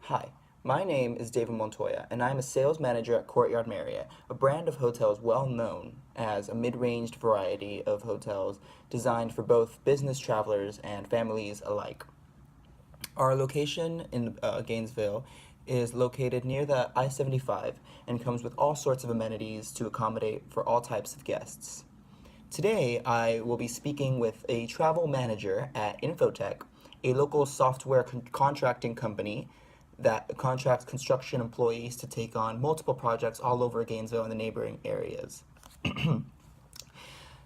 Hi, my name is David Montoya, and I'm a sales manager at Courtyard Marriott, a brand of hotels well known as a mid-ranged variety of hotels designed for both business travelers and families alike. Our location in Gainesville is located near the I-75 and comes with all sorts of amenities to accommodate for all types of guests. Today, I will be speaking with a travel manager at Infotech, a local software contracting company that contracts construction employees to take on multiple projects all over Gainesville and the neighboring areas.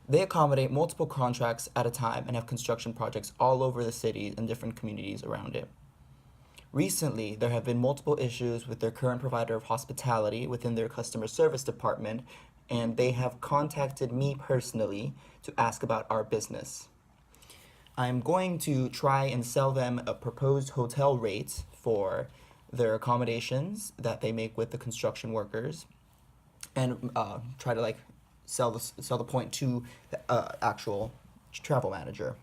They accommodate multiple contracts at a time and have construction projects all over the city and different communities around it. Recently, there have been multiple issues with their current provider of hospitality within their customer service department, and they have contacted me personally to ask about our business. I'm going to try and sell them a proposed hotel rate for their accommodations that they make with the construction workers, and try to sell the point to the actual travel manager.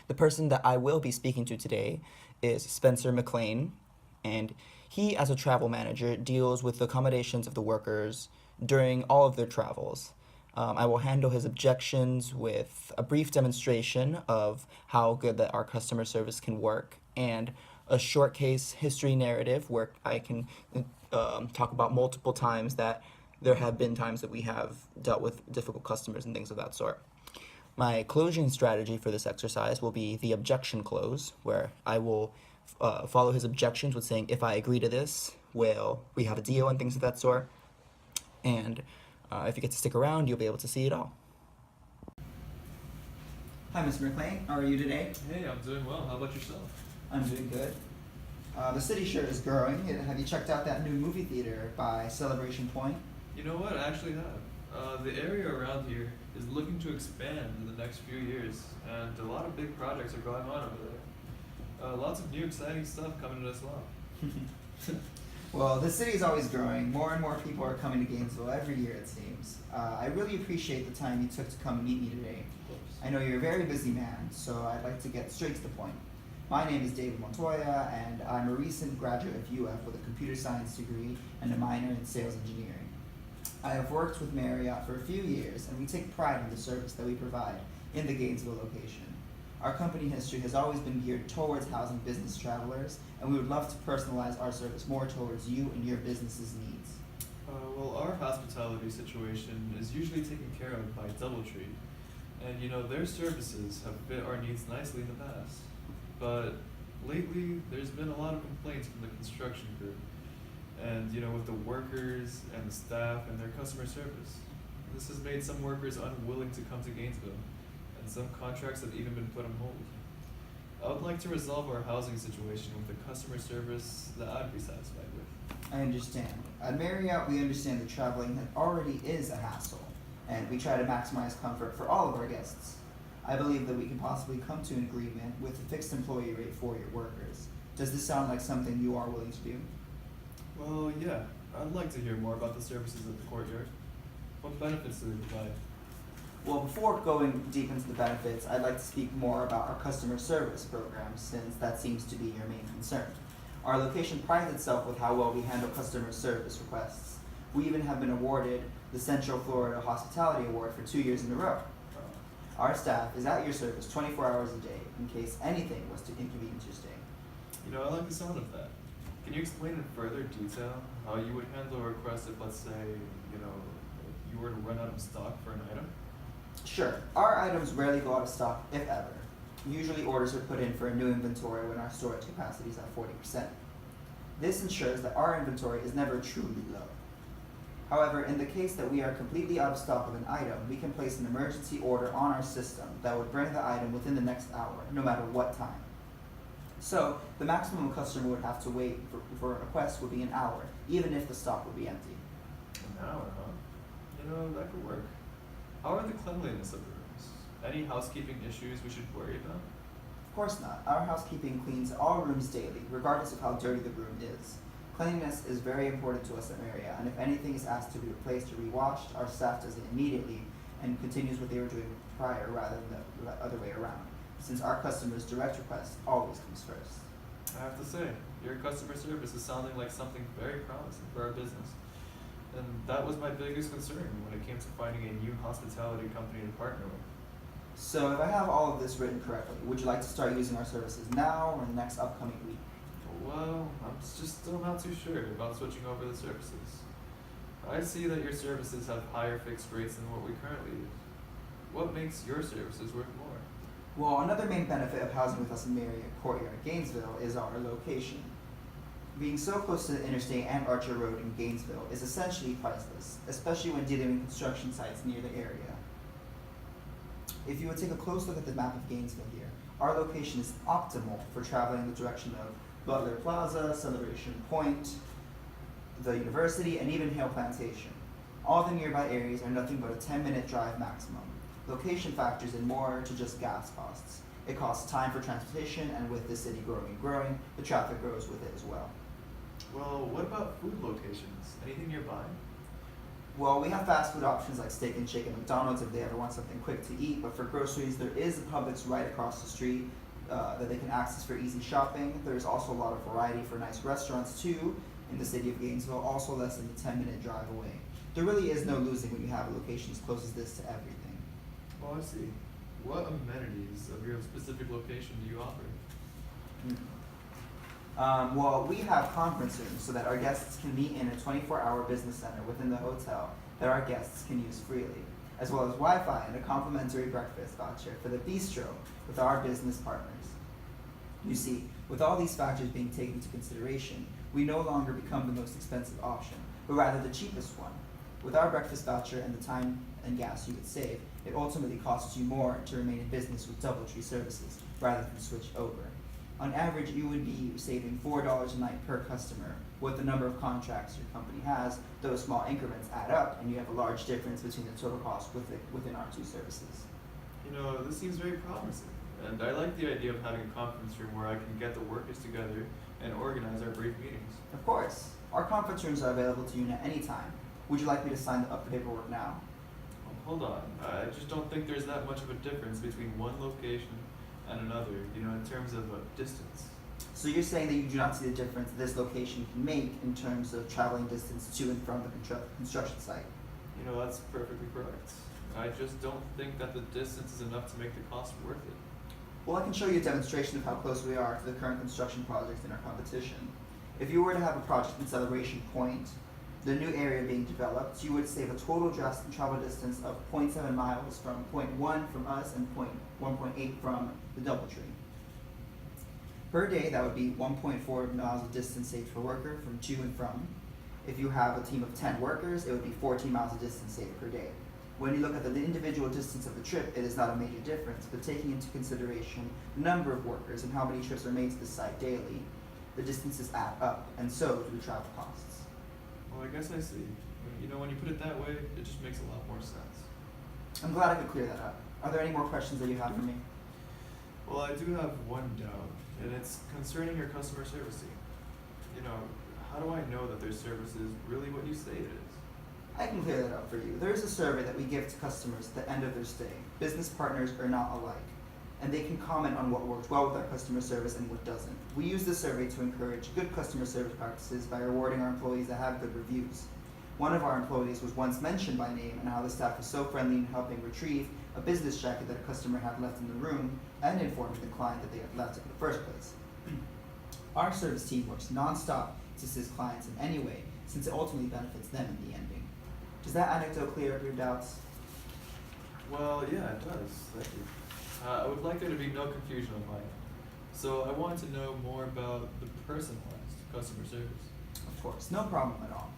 The person that I will be speaking to today is Spencer McLean, and he, as a travel manager, deals with the accommodations of the workers during all of their travels. I will handle his objections with a brief demonstration of how good that our customer service can work and a short case history narrative where I can talk about multiple times that there have been times that we have dealt with difficult customers and things of that sort. My closing strategy for this exercise will be the objection close, where I will follow his objections with saying, if I agree to this, will we have a deal and things of that sort. And if you get to stick around, you'll be able to see it all. Hi, Mr. McLean. How are you today? Hey, I'm doing well. How about yourself? I'm doing good. The city sure is growing. Have you checked out that new movie theater by Celebration Point? You know what? I actually have. The area around here is looking to expand in the next few years, and a lot of big projects are going on over there. Lots of new exciting stuff coming to us along. Well, the city is always growing. More and more people are coming to Gainesville every year, it seems. I really appreciate the time you took to come meet me today. I know you're a very busy man, so I'd like to get straight to the point. My name is David Montoya, and I'm a recent graduate of UF with a computer science degree and a minor in sales engineering. I have worked with Marriott for a few years, and we take pride in the service that we provide in the Gainesville location. Our company history has always been geared towards housing business travelers, and we would love to personalize our service more towards you and your business's needs. Well, our hospitality situation is usually taken care of by DoubleTree, and their services have fit our needs nicely in the past. But lately, there's been a lot of complaints from the construction crew, and with the workers and the staff and their customer service. This has made some workers unwilling to come to Gainesville, and some contracts have even been put on hold. I would like to resolve our housing situation with a customer service that I'd be satisfied with. I understand. At Marriott, we understand that traveling already is a hassle, and we try to maximize comfort for all of our guests. I believe that we can possibly come to an agreement with a fixed employee rate for your workers. Does this sound like something you are willing to do? Well, yeah, I'd like to hear more about the services at the Courtyard. What benefits do they provide? Well, before going deep into the benefits, I'd like to speak more about our customer service program, since that seems to be your main concern. Our location prides itself with how well we handle customer service requests. We even have been awarded the Central Florida Hospitality Award for 2 years in a row. Our staff is at your service 24 hours a day in case anything was to inconvenience your stay. I like the sound of that. Can you explain in further detail how you would handle a request if, let's say, you were to run out of stock for an item? Sure. Our items rarely go out of stock, if ever. Usually orders are put in for a new inventory when our storage capacity is at 40%. This ensures that our inventory is never truly low. However, in the case that we are completely out of stock of an item, we can place an emergency order on our system that would bring the item within the next hour, no matter what time. So, the maximum a customer would have to wait for a request would be an hour, even if the stock would be empty. An hour, huh? That could work. How are the cleanliness of the rooms? Any housekeeping issues we should worry about? Of course not. Our housekeeping cleans all rooms daily, regardless of how dirty the room is. Cleanliness is very important to us at Marriott, and if anything is asked to be replaced or rewashed, our staff does it immediately and continues what they were doing prior rather than the other way around, since our customers' direct request always comes first. I have to say, your customer service is sounding like something very promising for our business. And that was my biggest concern when it came to finding a new hospitality company to partner with. So if I have all of this written correctly, would you like to start using our services now or in the next upcoming week? Well, I'm just still not too sure about switching over the services. I see that your services have higher fixed rates than what we currently use. What makes your services worth more? Well, another main benefit of housing with us in Marriott Courtyard, Gainesville, is our location. Being so close to the interstate and Archer Road in Gainesville is essentially priceless, especially when dealing with construction sites near the area. If you would take a close look at the map of Gainesville here, our location is optimal for traveling in the direction of Butler Plaza, Celebration Point, the university, and even Hale Plantation. All the nearby areas are nothing but a 10-minute drive maximum. Location factors in more to just gas costs. It costs time for transportation, and with the city growing and growing, the traffic grows with it as well. Well, what about food locations? Anything nearby? Well, we have fast food options like Steak and Shake at McDonald's if they ever want something quick to eat, but for groceries, there is a Publix right across the street that they can access for easy shopping. There's also a lot of variety for nice restaurants too in the city of Gainesville, also less than a 10-minute drive away. There really is no losing when you have a location as close as this to everything. Oh, I see. What amenities of your specific location do you offer? Well, we have conference rooms so that our guests can meet in a 24-hour business center within the hotel that our guests can use freely, as well as Wi-Fi and a complimentary breakfast voucher for the bistro with our business partners. You see, with all these factors being taken into consideration, we no longer become the most expensive option, but rather the cheapest one. With our breakfast voucher and the time and gas you would save, it ultimately costs you more to remain in business with DoubleTree services rather than switch over. On average, you would be saving $4 a night per customer. With the number of contracts your company has, those small increments add up, and you have a large difference between the total cost within our two services. You know, this seems very promising. And I like the idea of having a conference room where I can get the workers together and organize our brief meetings. Of course, our conference rooms are available to you at any time. Would you like me to sign up the paperwork now? Hold on. I just don't think there's that much of a difference between one location and another, you know, in terms of distance. So you're saying that you do not see the difference this location can make in terms of traveling distance to and from the construction site? You know, that's perfectly correct. I just don't think that the distance is enough to make the cost worth it. Well, I can show you a demonstration of how close we are to the current construction projects in our competition. If you were to have a project in Celebration Point, the new area being developed, you would save a total travel distance of 0.7 miles from point 1 from us and 1.8 from the DoubleTree. Per day, that would be 1.4 miles of distance saved per worker from to and from. If you have a team of 10 workers, it would be 14 miles of distance saved per day. When you look at the individual distance of the trip, it is not a major difference, but taking into consideration the number of workers and how many trips are made to the site daily, the distances add up, and so do the travel costs. Well, I guess I see. You know, when you put it that way, it just makes a lot more sense. I'm glad I could clear that up. Are there any more questions that you have for me? Well, I do have one doubt, and it's concerning your customer service team. You know, how do I know that their service is really what you say it is? I can clear that up for you. There is a survey that we give to customers at the end of their stay. Business partners are not alike, and they can comment on what works well with our customer service and what doesn't. We use this survey to encourage good customer service practices by rewarding our employees that have good reviews. One of our employees was once mentioned by name and how the staff was so friendly in helping retrieve a business jacket that a customer had left in the room and informing the client that they had left it in the first place. Our service team works nonstop to assist clients in any way, since it ultimately benefits them in the ending. Does that anecdote clear up your doubts? Well, yeah, it does. Thank you. I would like there to be no confusion on my end. So I wanted to know more about the personalized customer service. Of course, no problem at all.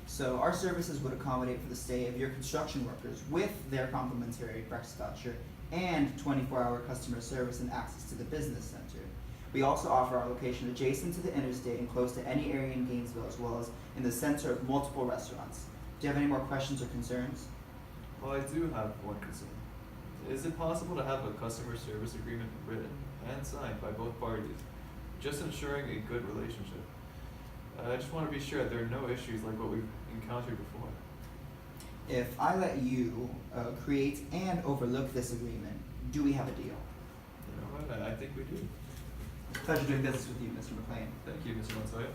So our services would accommodate for the stay of your construction workers with their complimentary breakfast voucher and 24-hour customer service and access to the business center. We also offer our location adjacent to the interstate and close to any area in Gainesville, as well as in the center of multiple restaurants. Do you have any more questions or concerns? Well, I do have one concern. Is it possible to have a customer service agreement written and signed by both parties, just ensuring a good relationship? I just want to be sure that there are no issues like what we've encountered before. If I let you create and overlook this agreement, do we have a deal? You know what? I think we do. Pleasure doing business with you, Mr. McLean. Thank you, Mr. Montoya.